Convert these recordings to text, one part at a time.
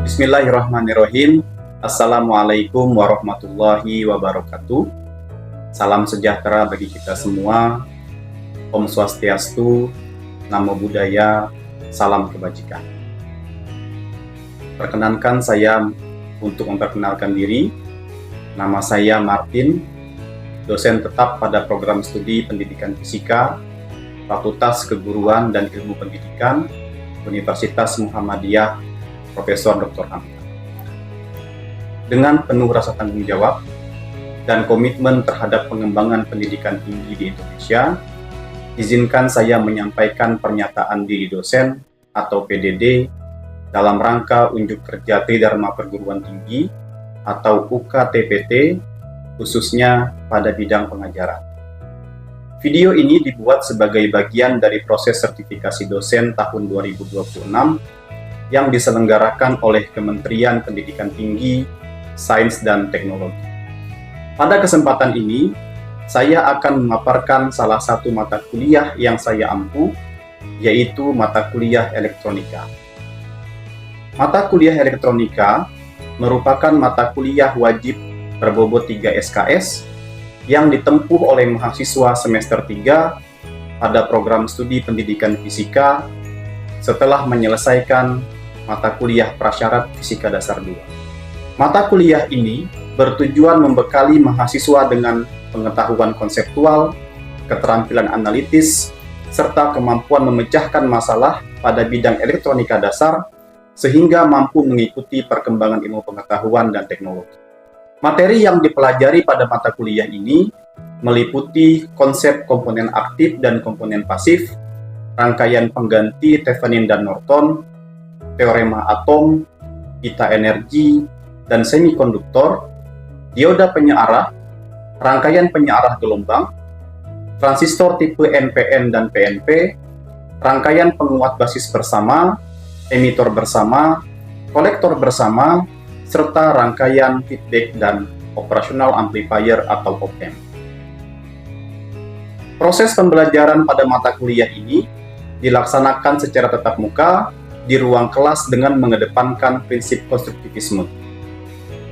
Bismillahirrahmanirrahim. Assalamualaikum warahmatullahi wabarakatuh. Salam sejahtera bagi kita semua. Om Swastiastu, Namo Buddhaya, salam kebajikan. Perkenankan saya untuk memperkenalkan diri. Nama saya Martin, dosen tetap pada program studi Pendidikan Fisika, Fakultas Keguruan dan Ilmu Pendidikan, Universitas Muhammadiyah, Profesor Dr. Hamka. Dengan penuh rasa tanggung jawab dan komitmen terhadap pengembangan pendidikan tinggi di Indonesia, izinkan saya menyampaikan pernyataan diri dosen atau PDD dalam rangka unjuk kerja Tridharma Perguruan Tinggi atau UKTPT, khususnya pada bidang pengajaran. Video ini dibuat sebagai bagian dari proses sertifikasi dosen tahun 2026 yang diselenggarakan oleh Kementerian Pendidikan Tinggi, Sains dan Teknologi. Pada kesempatan ini, saya akan memaparkan salah satu mata kuliah yang saya ampu, yaitu mata kuliah elektronika. Mata kuliah elektronika merupakan mata kuliah wajib berbobot 3 SKS yang ditempuh oleh mahasiswa semester 3 pada program studi pendidikan fisika setelah menyelesaikan mata kuliah prasyarat fisika dasar 2. Mata kuliah ini bertujuan membekali mahasiswa dengan pengetahuan konseptual, keterampilan analitis, serta kemampuan memecahkan masalah pada bidang elektronika dasar sehingga mampu mengikuti perkembangan ilmu pengetahuan dan teknologi. Materi yang dipelajari pada mata kuliah ini meliputi konsep komponen aktif dan komponen pasif, rangkaian pengganti Thevenin dan Norton, teorema atom, pita energi, dan semikonduktor, dioda penyearah, rangkaian penyearah gelombang, transistor tipe NPN dan PNP, rangkaian penguat basis bersama, emitor bersama, kolektor bersama, serta rangkaian feedback dan operational amplifier atau op-amp. Proses pembelajaran pada mata kuliah ini dilaksanakan secara tatap muka di ruang kelas dengan mengedepankan prinsip konstruktivisme.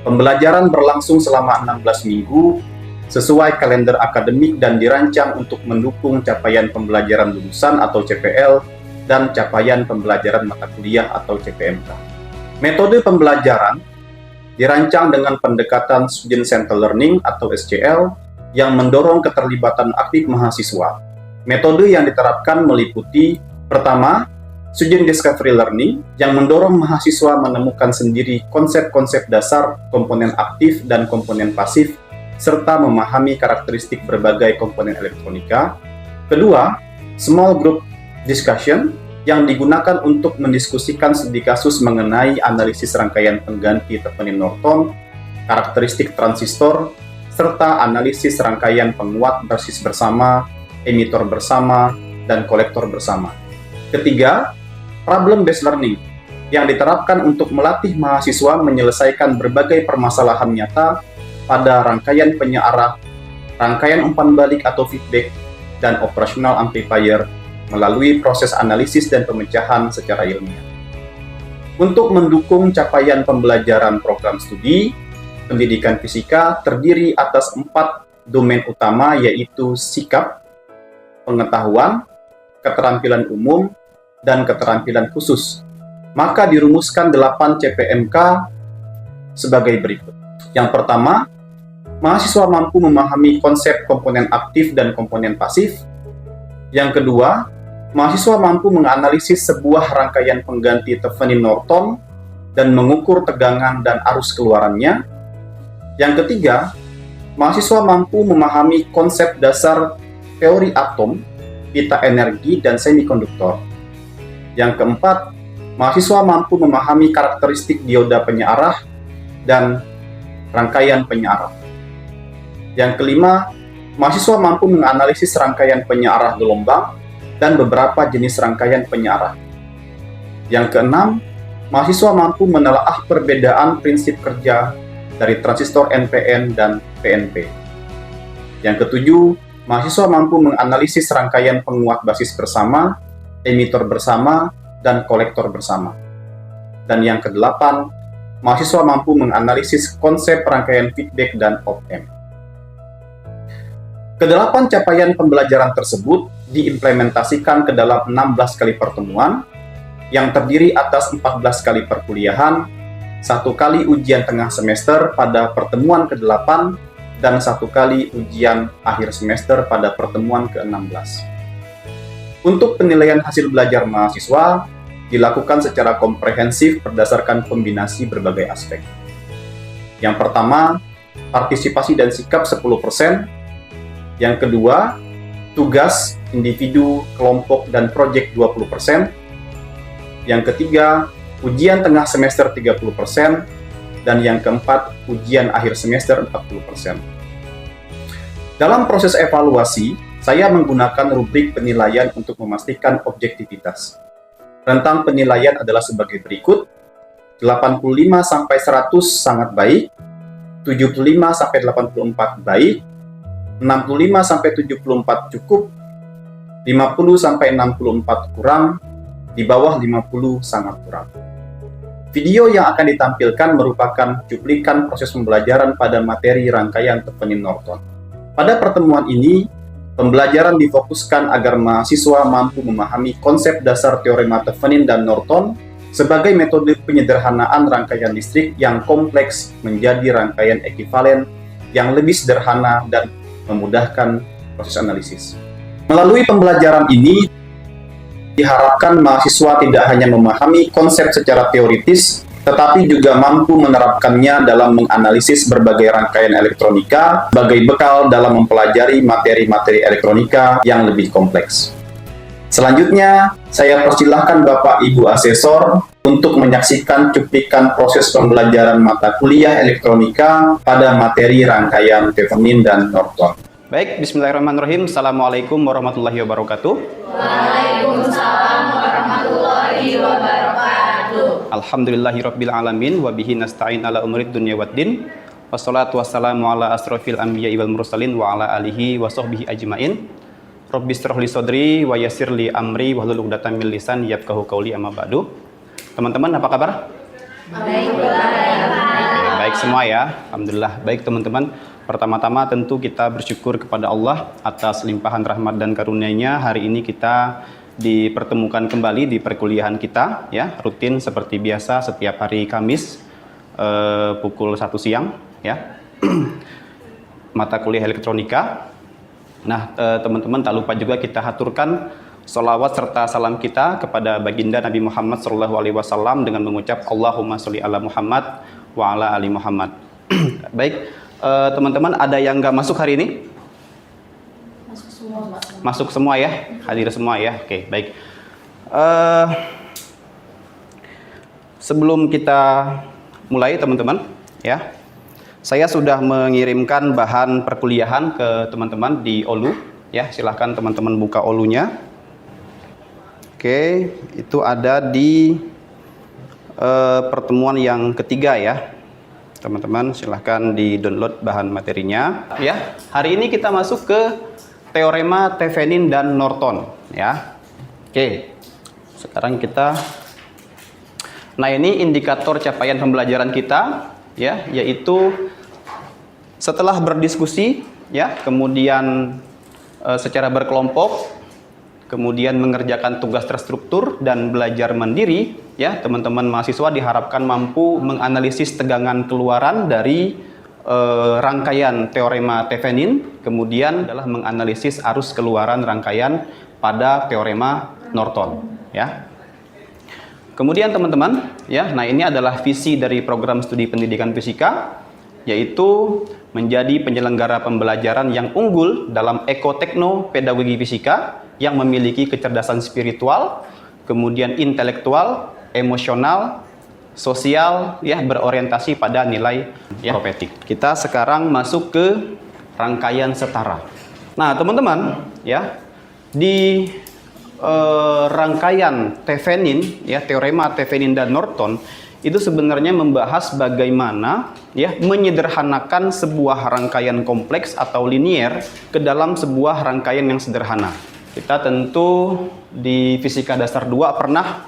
Pembelajaran berlangsung selama 16 minggu sesuai kalender akademik dan dirancang untuk mendukung capaian pembelajaran lulusan atau CPL dan capaian pembelajaran mata kuliah atau CPMK. Metode pembelajaran dirancang dengan pendekatan Student Centered Learning atau SCL yang mendorong keterlibatan aktif mahasiswa. Metode yang diterapkan meliputi: pertama, Student Discovery Learning yang mendorong mahasiswa menemukan sendiri konsep-konsep dasar komponen aktif dan komponen pasif, serta memahami karakteristik berbagai komponen elektronika. Kedua, Small Group Discussion yang digunakan untuk mendiskusikan studi kasus mengenai analisis rangkaian pengganti Thevenin Norton, karakteristik transistor, serta analisis rangkaian penguat basis bersama, emitor bersama, dan kolektor bersama. Ketiga, Problem-based learning yang diterapkan untuk melatih mahasiswa menyelesaikan berbagai permasalahan nyata pada rangkaian penyearah, rangkaian umpan balik atau feedback, dan operational amplifier melalui proses analisis dan pemecahan secara ilmiah. Untuk mendukung capaian pembelajaran program studi, pendidikan fisika terdiri atas 4 domain utama, yaitu sikap, pengetahuan, keterampilan umum, dan keterampilan khusus. Maka dirumuskan 8 CPMK sebagai berikut. Yang pertama, mahasiswa mampu memahami konsep komponen aktif dan komponen pasif. Yang kedua, mahasiswa mampu menganalisis sebuah rangkaian pengganti Thevenin Norton dan mengukur tegangan dan arus keluarannya. Yang ketiga, mahasiswa mampu memahami konsep dasar teori atom, pita energi, dan semikonduktor. Yang keempat, mahasiswa mampu memahami karakteristik dioda penyearah dan rangkaian penyearah. Yang kelima, mahasiswa mampu menganalisis rangkaian penyearah gelombang dan beberapa jenis rangkaian penyearah. Yang keenam, mahasiswa mampu menelaah perbedaan prinsip kerja dari transistor NPN dan PNP. Yang ketujuh, mahasiswa mampu menganalisis rangkaian penguat basis bersama, emitor bersama, dan kolektor bersama. Dan yang kedelapan, mahasiswa mampu menganalisis konsep rangkaian feedback dan op-amp. Kedelapan capaian pembelajaran tersebut diimplementasikan ke dalam 16 kali pertemuan yang terdiri atas 14 kali perkuliahan, 1 kali ujian tengah semester pada pertemuan ke-8, dan 1 kali ujian akhir semester pada pertemuan ke-16. Untuk penilaian hasil belajar mahasiswa dilakukan secara komprehensif berdasarkan kombinasi berbagai aspek. Yang pertama, partisipasi dan sikap 10%. Yang kedua, tugas, individu, kelompok, dan proyek 20%. Yang ketiga, ujian tengah semester 30%. Dan yang keempat, ujian akhir semester 40%. Dalam proses evaluasi, saya menggunakan rubrik penilaian untuk memastikan objektivitas. Rentang penilaian adalah sebagai berikut: 85-100 sangat baik, 75-84 baik, 65-74 cukup, 50-64 kurang, di bawah 50 sangat kurang. Video yang akan ditampilkan merupakan cuplikan proses pembelajaran pada materi rangkaian Thevenin-Norton. Pada pertemuan ini, pembelajaran difokuskan agar mahasiswa mampu memahami konsep dasar teorema Thevenin dan Norton sebagai metode penyederhanaan rangkaian listrik yang kompleks menjadi rangkaian ekivalen yang lebih sederhana dan memudahkan proses analisis. Melalui pembelajaran ini, diharapkan mahasiswa tidak hanya memahami konsep secara teoritis, tetapi juga mampu menerapkannya dalam menganalisis berbagai rangkaian elektronika sebagai bekal dalam mempelajari materi-materi elektronika yang lebih kompleks. Selanjutnya, saya persilahkan Bapak Ibu Asesor untuk menyaksikan cuplikan proses pembelajaran mata kuliah elektronika pada materi rangkaian Thevenin dan Norton. Baik, bismillahirrahmanirrahim. Assalamualaikum warahmatullahi wabarakatuh. Waalaikumsalam warahmatullahi wabarakatuh. Alhamdulillahirabbil alamin wa bihi nasta'in ala umurid dunya waddin. Wassalatu wassalamu ala asrofil anbiya'i wal mursalin wa ala alihi wa sahbihi ajmain. Rabbis shrah li sadri wa yassir li amri wahlul 'uqdatam min lisani yafqahu qawli, amma ba'du. Teman-teman, apa kabar? Baik semua ya. Alhamdulillah. Baik teman-teman. Pertama-tama tentu kita bersyukur kepada Allah atas limpahan rahmat dan karunia-Nya. Hari ini kita dipertemukan kembali di perkuliahan kita ya, rutin seperti biasa setiap hari Kamis pukul 1 siang ya. Mata kuliah elektronika. Nah, teman-teman tak lupa juga kita haturkan sholawat serta salam kita kepada baginda Nabi Muhammad SAW dengan mengucap Allahumma sholli ala Muhammad wa ala ali Muhammad. Baik, teman-teman, ada yang nggak masuk hari ini? Masuk semua, Pak. Masuk semua ya, hadir semua ya. Oke, baik. Sebelum kita mulai teman-teman, ya, saya sudah mengirimkan bahan perkuliahan ke teman-teman di Olu. Ya, silahkan teman-teman buka Olunya. Oke, itu ada di pertemuan yang ketiga ya. Teman-teman silahkan di-download bahan materinya. Ya, hari ini kita masuk ke teorema Thevenin dan Norton ya. Oke. Sekarang kita, nah ini indikator capaian pembelajaran kita ya, yaitu setelah berdiskusi ya, kemudian secara berkelompok, kemudian mengerjakan tugas terstruktur dan belajar mandiri ya, teman-teman mahasiswa diharapkan mampu menganalisis tegangan keluaran dari rangkaian teorema Thevenin, kemudian adalah menganalisis arus keluaran rangkaian pada teorema Norton ya. Kemudian teman-teman ya, nah ini adalah visi dari program studi pendidikan fisika, yaitu menjadi penyelenggara pembelajaran yang unggul dalam ekotekno pedagogi fisika yang memiliki kecerdasan spiritual, kemudian intelektual, emosional, sosial, ya, berorientasi pada nilai ya, profetik. Kita sekarang masuk ke rangkaian setara. Nah, teman-teman, ya, di rangkaian Thevenin, ya, teorema Thevenin dan Norton, itu sebenarnya membahas bagaimana ya menyederhanakan sebuah rangkaian kompleks atau linier ke dalam sebuah rangkaian yang sederhana. Kita tentu di Fisika Dasar 2 pernah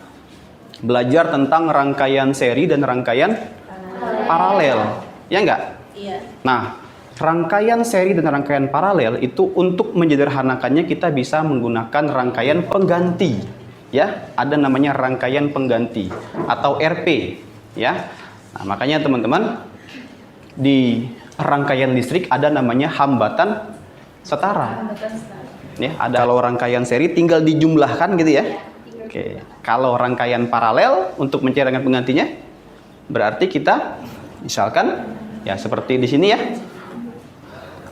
belajar tentang rangkaian seri dan rangkaian paralel. Ya enggak? Iya. Nah, rangkaian seri dan rangkaian paralel itu untuk menyederhanakannya kita bisa menggunakan rangkaian pengganti. Ya, ada namanya rangkaian pengganti atau RP. Ya, nah, makanya teman-teman di rangkaian listrik ada namanya hambatan setara. Ya, ada kalau rangkaian seri tinggal dijumlahkan gitu ya. Oke, kalau rangkaian paralel untuk mencari rangkaian penggantinya berarti kita misalkan ya seperti di sini ya.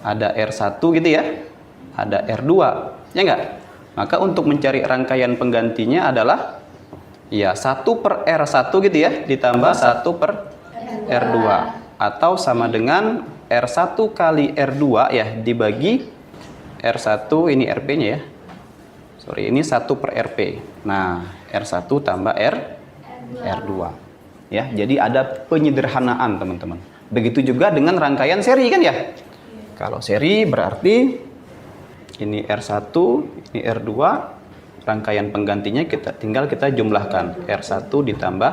Ada R1 gitu ya. Ada R2, ya enggak? Maka untuk mencari rangkaian penggantinya adalah ya 1 per R1 gitu ya ditambah 1 per R2 atau sama dengan R1 kali R2 ya dibagi R1, ini RP-nya ya. Sorry, ini 1 per RP. Nah, R1 tambah R2. Ya, jadi ada penyederhanaan, teman-teman. Begitu juga dengan rangkaian seri kan ya? Kalau seri berarti ini R1, ini R2, rangkaian penggantinya tinggal kita jumlahkan. R1 ditambah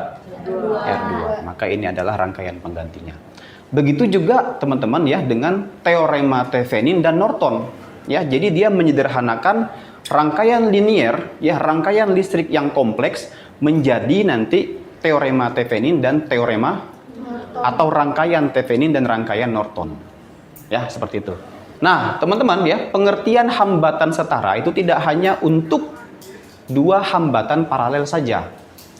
R2. Maka ini adalah rangkaian penggantinya. Begitu juga teman-teman ya dengan teorema Thevenin dan Norton. Ya, jadi dia menyederhanakan rangkaian linier, ya rangkaian listrik yang kompleks menjadi nanti teorema Thevenin dan teorema atau rangkaian Thevenin dan rangkaian Norton. Ya, seperti itu. Nah, teman-teman ya, pengertian hambatan setara itu tidak hanya untuk dua hambatan paralel saja,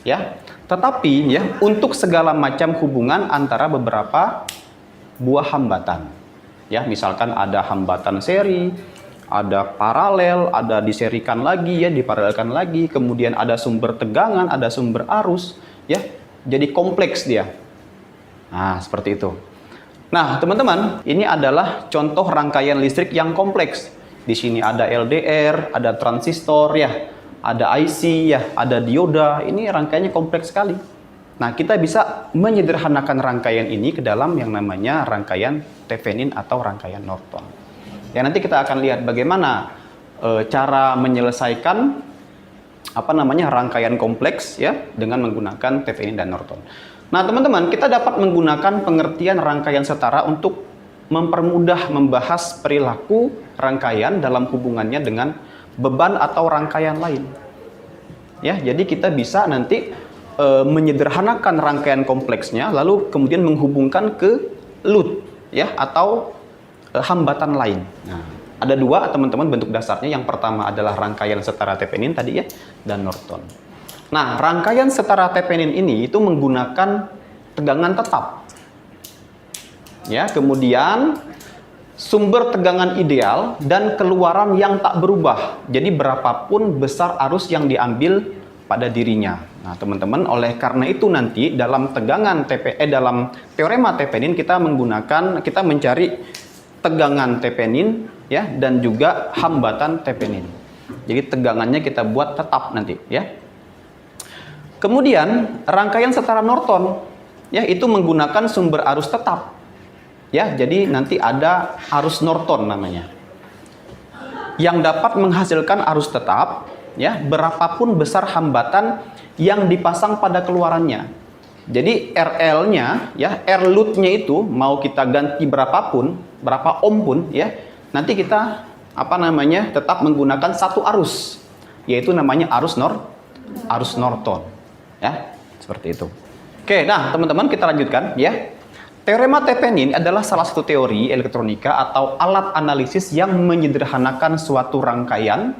ya. Tetapi ya, untuk segala macam hubungan antara beberapa buah hambatan. Ya, misalkan ada hambatan seri, ada paralel, ada diserikan lagi ya, diparalelkan lagi, kemudian ada sumber tegangan, ada sumber arus, ya. Jadi kompleks dia. Nah, seperti itu. Nah, teman-teman, ini adalah contoh rangkaian listrik yang kompleks. Di sini ada LDR, ada transistor ya, ada IC ya, ada dioda. Ini rangkaiannya kompleks sekali. Nah, kita bisa menyederhanakan rangkaian ini ke dalam yang namanya rangkaian Thevenin atau rangkaian Norton. Ya, nanti kita akan lihat bagaimana cara menyelesaikan rangkaian kompleks ya dengan menggunakan Thevenin dan Norton. Nah, teman-teman, kita dapat menggunakan pengertian rangkaian setara untuk mempermudah membahas perilaku rangkaian dalam hubungannya dengan beban atau rangkaian lain. Ya, jadi kita bisa nanti menyederhanakan rangkaian kompleksnya lalu kemudian menghubungkan ke load ya atau hambatan lain. Nah, ada dua teman-teman bentuk dasarnya. Yang pertama adalah rangkaian setara Thevenin tadi ya dan Norton. Nah, rangkaian setara Thevenin ini itu menggunakan tegangan tetap. Ya, kemudian sumber tegangan ideal dan keluaran yang tak berubah. Jadi berapapun besar arus yang diambil pada dirinya. Nah, teman-teman, oleh karena itu nanti dalam dalam teorema Thevenin kita mencari tegangan Thevenin ya dan juga hambatan Thevenin. Jadi tegangannya kita buat tetap nanti ya. Kemudian rangkaian setara Norton ya itu menggunakan sumber arus tetap. Ya, jadi nanti ada arus Norton namanya. Yang dapat menghasilkan arus tetap ya berapapun besar hambatan yang dipasang pada keluarannya. Jadi RL-nya ya, R load-nya itu mau kita ganti berapa ohm pun ya, nanti kita tetap menggunakan satu arus, yaitu namanya arus Norton. Ya, seperti itu. Oke, nah teman-teman kita lanjutkan ya. Teorema Thevenin adalah salah satu teori elektronika atau alat analisis yang menyederhanakan suatu rangkaian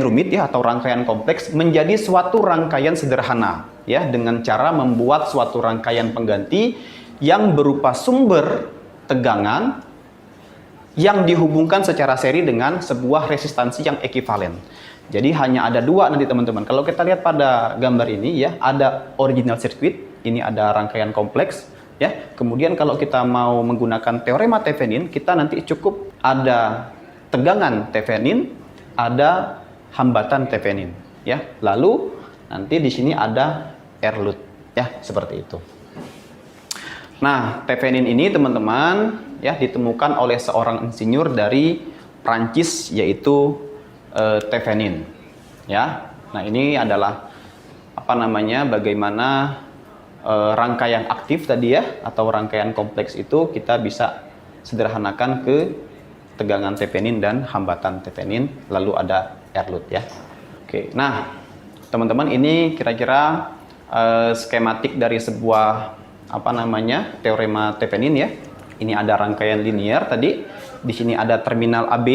rumit ya atau rangkaian kompleks menjadi suatu rangkaian sederhana ya dengan cara membuat suatu rangkaian pengganti yang berupa sumber tegangan yang dihubungkan secara seri dengan sebuah resistansi yang ekivalen. Jadi hanya ada dua nanti teman-teman. Kalau kita lihat pada gambar ini ya, ada original circuit, ini ada rangkaian kompleks ya. Kemudian kalau kita mau menggunakan teorema Thevenin, kita nanti cukup ada tegangan Thevenin, ada hambatan Thevenin ya. Lalu nanti di sini ada R load ya, seperti itu. Nah, Thevenin ini teman-teman ya ditemukan oleh seorang insinyur dari Prancis yaitu Thevenin ya. Nah, ini adalah bagaimana rangkaian aktif tadi ya, atau rangkaian kompleks itu kita bisa sederhanakan ke tegangan tevenin dan hambatan tevenin, lalu ada Erlut ya. Oke, nah teman-teman ini kira-kira skematik dari sebuah teorema tevenin ya. Ini ada rangkaian linear tadi, di sini ada terminal AB,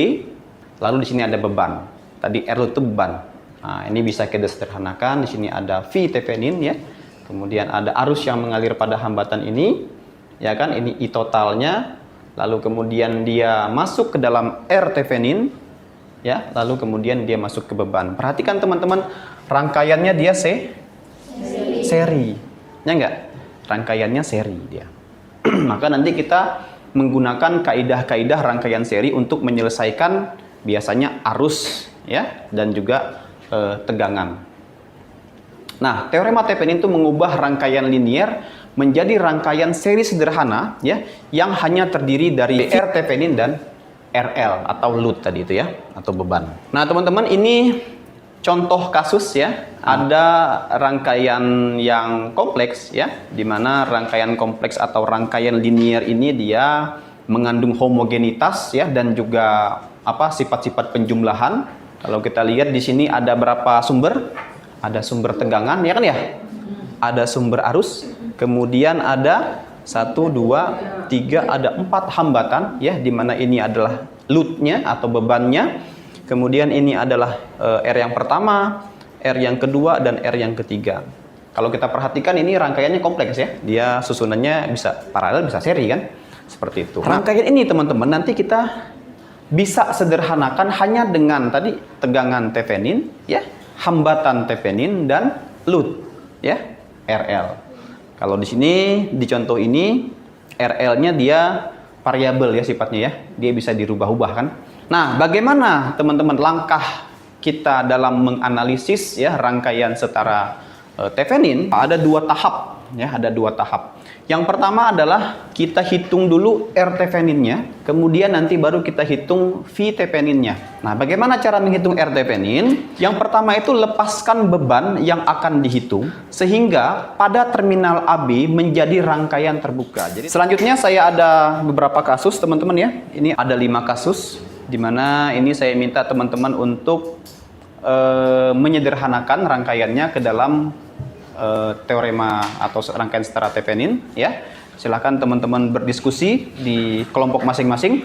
lalu di sini ada beban. Tadi Erlut itu beban. Nah, ini bisa kita sederhanakan. Di sini ada V tevenin ya. Kemudian ada arus yang mengalir pada hambatan ini, ya kan? Ini I totalnya. Lalu kemudian dia masuk ke dalam R tevenin, ya. Lalu kemudian dia masuk ke beban. Perhatikan teman-teman, rangkaiannya dia seri, ya enggak? Rangkaiannya seri dia. Maka nanti kita menggunakan kaidah-kaidah rangkaian seri untuk menyelesaikan biasanya arus, ya, dan juga tegangan. Nah, teorema tevenin itu mengubah rangkaian linear menjadi rangkaian seri sederhana ya, yang hanya terdiri dari R tevenin dan RL atau load tadi itu ya, atau beban. Nah, teman-teman ini contoh kasus ya, ada rangkaian yang kompleks ya, di mana rangkaian kompleks atau rangkaian linear ini dia mengandung homogenitas ya, dan juga sifat-sifat penjumlahan. Kalau kita lihat di sini ada berapa sumber? Ada sumber tegangan, ya kan ya? Ada sumber arus, kemudian ada 1, 2, 3, ada 4 hambatan, ya, di mana ini adalah load-nya atau bebannya. Kemudian ini adalah R yang pertama, R yang kedua, dan R yang ketiga. Kalau kita perhatikan ini rangkaiannya kompleks ya, dia susunannya bisa paralel, bisa seri kan? Seperti itu. Rangkaian ini teman-teman nanti kita bisa sederhanakan hanya dengan tadi tegangan tevenin, ya, hambatan tevenin dan load ya, RL. Kalau di sini di contoh ini RL-nya dia variabel ya sifatnya ya, dia bisa dirubah-ubah kan. Nah, bagaimana teman-teman langkah kita dalam menganalisis ya rangkaian setara tevenin? Ada 2 tahap ya, ada 2 tahap. Yang pertama adalah kita hitung dulu R teveninnya, kemudian nanti baru kita hitung V teveninnya. Nah, bagaimana cara menghitung R tevenin? Yang pertama itu lepaskan beban yang akan dihitung, sehingga pada terminal AB menjadi rangkaian terbuka. Jadi selanjutnya saya ada beberapa kasus teman-teman ya. Ini ada 5 kasus, di mana ini saya minta teman-teman untuk menyederhanakan rangkaiannya ke dalam teorema atau rangkaian setara tevenin ya. Silahkan teman-teman berdiskusi di kelompok masing-masing.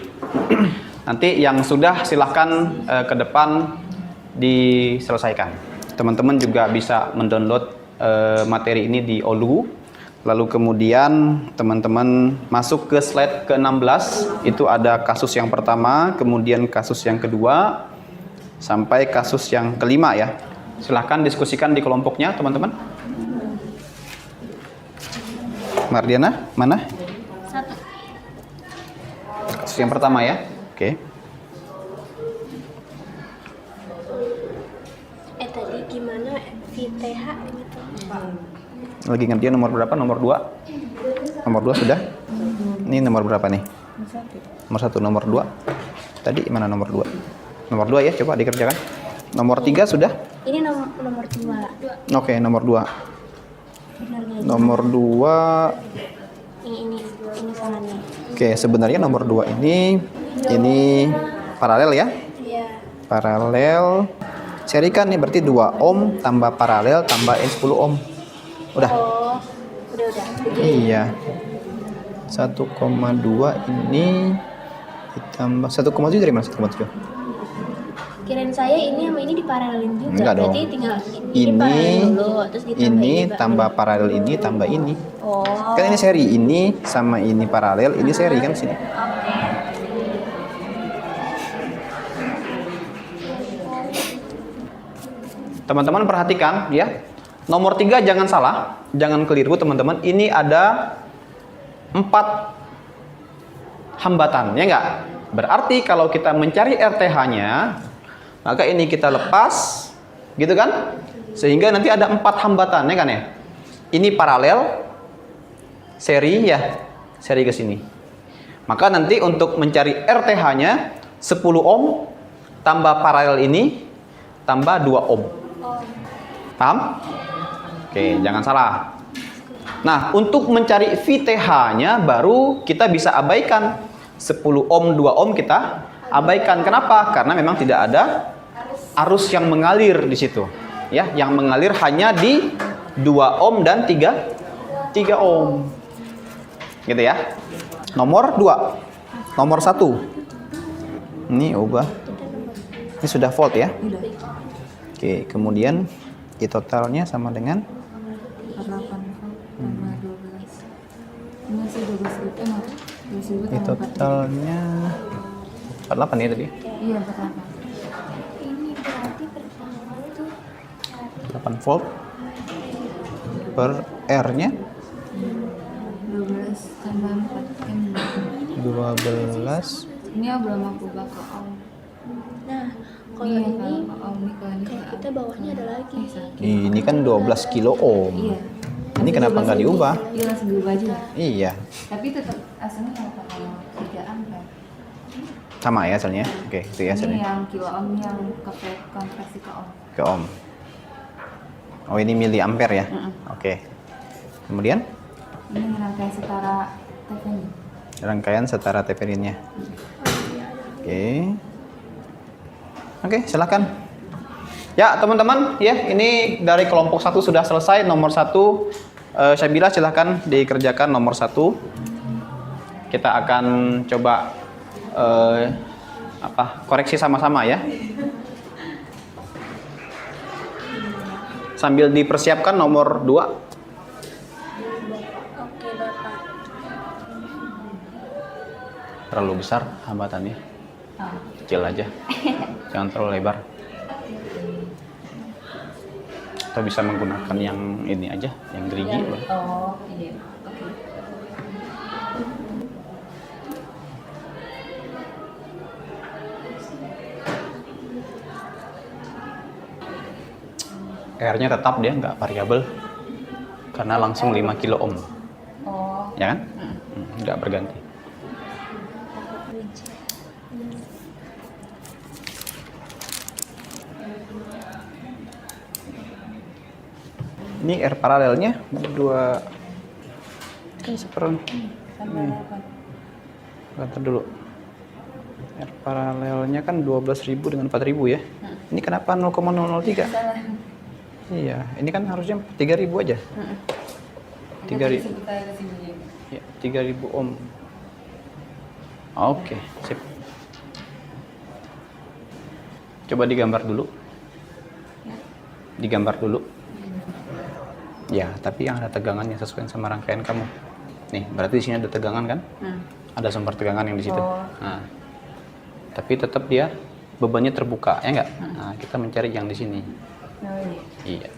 Nanti yang sudah silahkan ke depan diselesaikan. Teman-teman juga bisa mendownload materi ini di Olu. Lalu kemudian teman-teman masuk ke slide ke-16. Itu ada kasus yang pertama, kemudian kasus yang kedua, sampai kasus yang kelima ya. Silahkan diskusikan di kelompoknya teman-teman. Mardiana, mana? 1. Kasus yang pertama ya. Oke. Tadi gimana VTH gitu? Lagi ngerjain nomor berapa? Nomor 2? Nomor 2 sudah? Ini nomor berapa nih? Nomor 1, nomor 2. Tadi mana nomor 2? Nomor 2 ya, coba dikerjakan. Nomor 3 sudah? Ini nomor 2. Oke, nomor 2. Nomor 2 ini salahnya. Oke, sebenarnya nomor 2 ini paralel ya. Iya. Paralel. Serikan nih berarti 2 ohm tambah paralel tambah 10 ohm. Udah? Oh, udah. Iya. 1,2 ini ditambah 1,7 dari mana 1,7? Kirain saya ini sama ini diparalelin juga. Enggak dong. Berarti tinggal Ini paralel dulu, terus ditambah ini juga. tambah paralel ini tambah ini. Oh. Kan ini seri, ini sama ini paralel, ini seri kan sini. Oke. Teman-teman perhatikan ya. Nomor 3 jangan salah, jangan keliru teman-teman. Ini ada 4 hambatan, ya enggak? Berarti kalau kita mencari RTH-nya, maka ini kita lepas, gitu kan? Sehingga nanti ada 4 hambatan, ya kan ya? Ini paralel, seri ya, seri ke sini. Maka nanti untuk mencari RTH-nya 10 ohm tambah paralel ini tambah 2 ohm. Paham? Oke, jangan salah. Nah, untuk mencari VTH-nya baru kita bisa abaikan 10 ohm, 2 ohm kita abaikan. Kenapa? Karena memang tidak ada arus yang mengalir di situ. Ya, yang mengalir hanya di 2 ohm dan 3 ohm. Gitu ya. Nomor 2. Nomor 1. Ini ubah. Ini sudah volt ya. Oke, kemudian I totalnya sama dengan 48 tambah 12. Ini masih 12.000 I totalnya 48 ya tadi. Iya, 48. Ini berarti pertama itu 8 volt per R-nya 12 tambah 4 kan 12. ini ya belum aku buka ke ohm. nah kalau Iya, ini kalau ke ohm ini kalau ini kayak ke kita bawahnya ada lagi. Ini kan 12 kilo ohm. Iya. Ini kenapa nggak diubah? Iya, langsung diubah aja. Iya, Tapi tetap asalnya nggak pakai 3 ampere. sama ya hasilnya. Oke, itu ya Ini hasilnya. yang kilo ohm yang konversi ke ohm. Ke ohm. Oh, ini miliampere ya. Oke. Kemudian Ini rangkaian setara Thevenin. rangkaian setara Theveninnya. Oke. Oke, silakan. Ya, teman-teman, ya, ini dari kelompok 1 sudah selesai. Nomor 1 Syabila silahkan dikerjakan nomor 1. Kita akan coba koreksi sama-sama ya. Sambil dipersiapkan nomor 2. Oke Bapak. Terlalu besar hambatannya. Kecil aja. Jangan terlalu lebar. Atau bisa menggunakan yang ini aja, yang gerigi. Oh, iya. Oke. R-nya tetap dia nggak variabel karena langsung 5 kilo ohm, Oh, ya kan? Nggak berganti. Ini R paralelnya 2 kan Bentar dulu. R paralelnya kan 12.000 dengan 4.000 ya. Ini kenapa 0,003? salah. Iya, ini kan harusnya 3.000 aja. 3.000. Ya, 3.000 ohm. Oke, sip. Coba digambar dulu. Digambar dulu. Ya, tapi yang ada tegangan yang sesuai sama rangkaian kamu. Nih, berarti di sini ada tegangan kan? Ada sumber tegangan yang di situ. Oh. Nah, tapi tetap dia bebannya terbuka, ya enggak? Nah, kita mencari yang di sini. Oh, iya. Iya.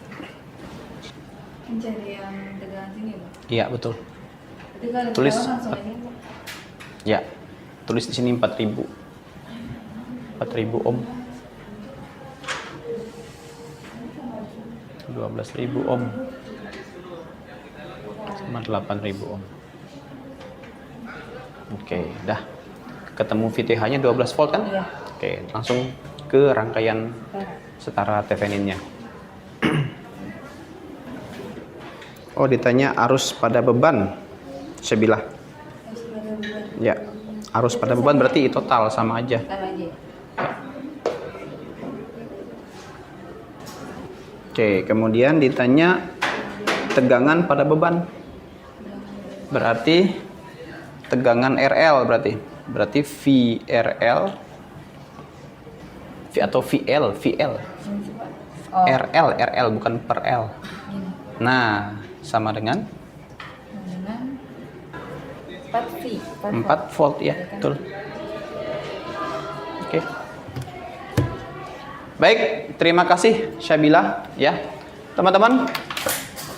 Mencari yang tegangan sini, Bang. Iya, betul. Berarti kalau Tulis. di bawah langsung ini. Ya. Tulis di sini 4.000. 4.000 ohm. 12.000 ohm. Sama 8.000 ohm. Oke, dah. Ketemu VTH-nya 12 volt kan? Iya. Oke, langsung ke rangkaian setara Theveninnya. Oh, ditanya arus pada beban. Syabila. Ya, arus pada beban berarti total sama aja. Sama aja. Oke, kemudian ditanya tegangan pada beban. Berarti tegangan RL berarti. Berarti VRL atau VL. Oh, RL bukan per L. gini. Nah, sama dengan Dengan 4 V. 4 volt ya, betul. Oke. Baik, terima kasih Syabila ya. Teman-teman,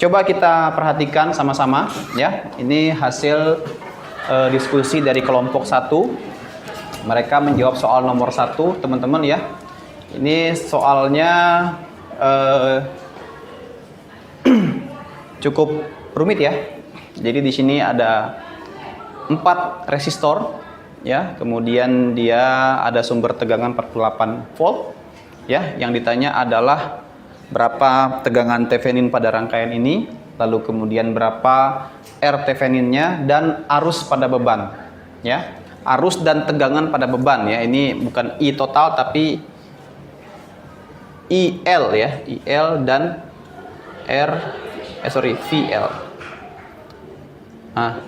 coba kita perhatikan sama-sama ya. Ini hasil diskusi dari kelompok 1. Mereka menjawab soal nomor 1, teman-teman ya. Ini soalnya cukup rumit ya. Jadi di sini ada 4 resistor ya, kemudian dia ada sumber tegangan 48 volt ya. Yang ditanya adalah berapa tegangan Thevenin pada rangkaian ini lalu kemudian berapa R Theveninnya, dan arus pada beban, ya. Arus dan tegangan pada beban, ya. Ini bukan I total tapi IL, ya. IL dan VL. Nah,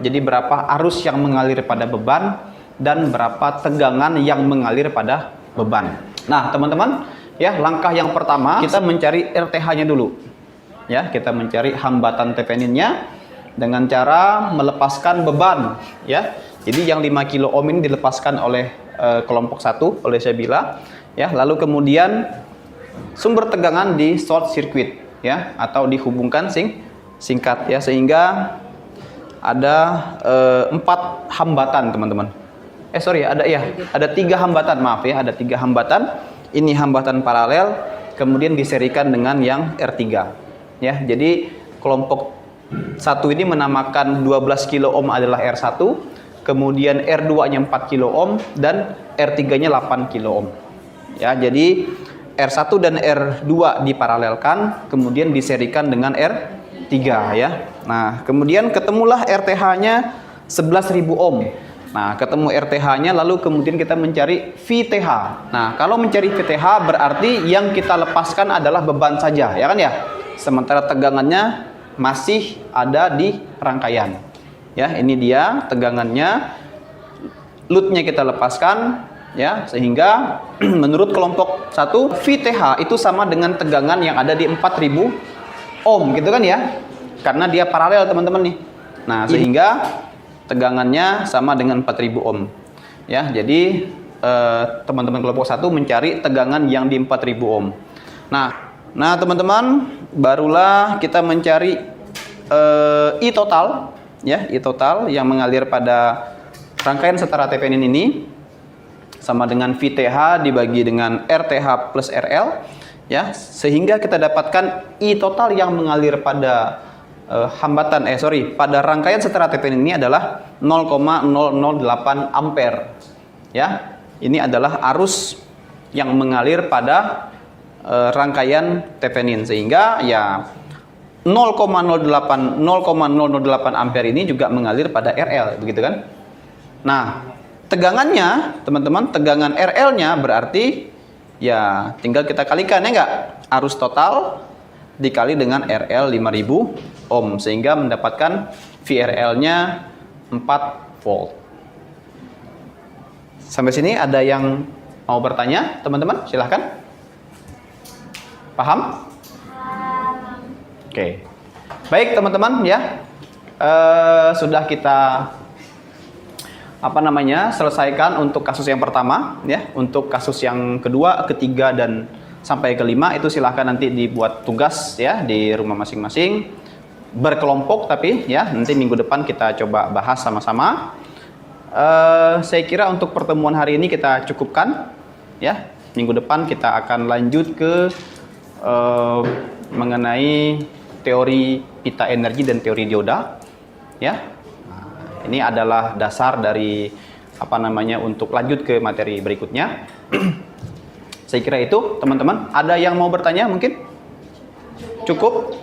jadi berapa arus yang mengalir pada beban dan berapa tegangan yang mengalir pada beban. Nah, teman-teman, ya, langkah yang pertama kita mencari RTH-nya dulu. Ya, kita mencari hambatan Theveninnya dengan cara melepaskan beban, ya. Jadi yang 5 kilo ohm ini dilepaskan oleh kelompok 1 oleh Syabila, ya. Lalu kemudian sumber tegangan di short circuit, ya, atau dihubungkan singkat, ya, sehingga ada 4 hambatan, teman-teman. Ada 3 hambatan, maaf ya, ada 3 hambatan. Ini hambatan paralel, kemudian diserikan dengan yang R3, ya. Jadi kelompok 1 ini menamakan 12 kilo ohm adalah R1, kemudian R2-nya 4 kilo ohm dan R3-nya 8 kilo ohm. Ya, jadi R1 dan R2 diparalelkan, kemudian diserikan dengan R3, ya. Nah, kemudian ketemulah RTH-nya 11.000 ohm. Nah, ketemu RTH-nya, lalu kemudian kita mencari VTH. Nah, kalau mencari VTH berarti yang kita lepaskan adalah beban saja, ya kan ya? Sementara tegangannya masih ada di rangkaian. Ya, ini dia tegangannya. Loadnya kita lepaskan, ya, sehingga menurut kelompok 1 VTH itu sama dengan tegangan yang ada di 4.000 ohm, gitu kan ya? Karena dia paralel, teman-teman nih. Nah, sehingga tegangannya sama dengan 4.000 ohm. Ya, jadi teman-teman kelompok 1 mencari tegangan yang di 4.000 ohm. Nah, teman-teman, barulah kita mencari I total, ya, I total yang mengalir pada rangkaian setara Thevenin ini sama dengan VTH dibagi dengan RTH plus RL, ya, sehingga kita dapatkan I total yang mengalir pada pada rangkaian setara Thevenin ini adalah 0,008 ampere, ya. Ini adalah arus yang mengalir pada rangkaian Thevenin, sehingga ya 0,008 ampere ini juga mengalir pada RL, begitu kan? Nah, tegangannya, teman-teman, tegangan RL-nya berarti ya tinggal kita kalikan, ya enggak? Arus total dikali dengan RL 5000 ohm, sehingga mendapatkan VRL-nya 4 volt. Sampai sini ada yang mau bertanya, teman-teman? Silahkan. Paham? Oke. Baik, teman-teman, ya. Sudah kita selesaikan untuk kasus yang pertama, ya. Untuk kasus yang kedua, ketiga dan sampai kelima itu silahkan nanti dibuat tugas, ya, di rumah masing-masing, berkelompok, tapi ya nanti minggu depan kita coba bahas sama-sama. Saya kira untuk pertemuan hari ini kita cukupkan, ya. Minggu depan kita akan lanjut ke mengenai teori pita energi dan teori dioda, ya. Nah, ini adalah dasar dari untuk lanjut ke materi berikutnya. Saya kira itu, teman-teman. Ada yang mau bertanya mungkin? Cukup?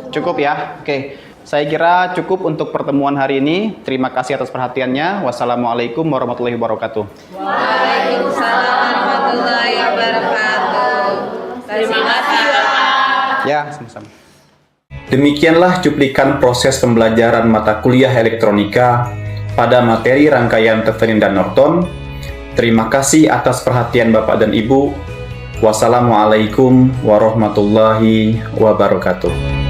Cukup ya? Oke. Saya kira cukup untuk pertemuan hari ini. Terima kasih atas perhatiannya. Wassalamualaikum warahmatullahi wabarakatuh. Waalaikumsalam warahmatullahi wabarakatuh. Terima kasih, Pak. Ya, sama-sama. Demikianlah cuplikan proses pembelajaran mata kuliah elektronika pada materi rangkaian Thevenin dan Norton. Terima kasih atas perhatian Bapak dan Ibu. Wassalamualaikum warahmatullahi wabarakatuh.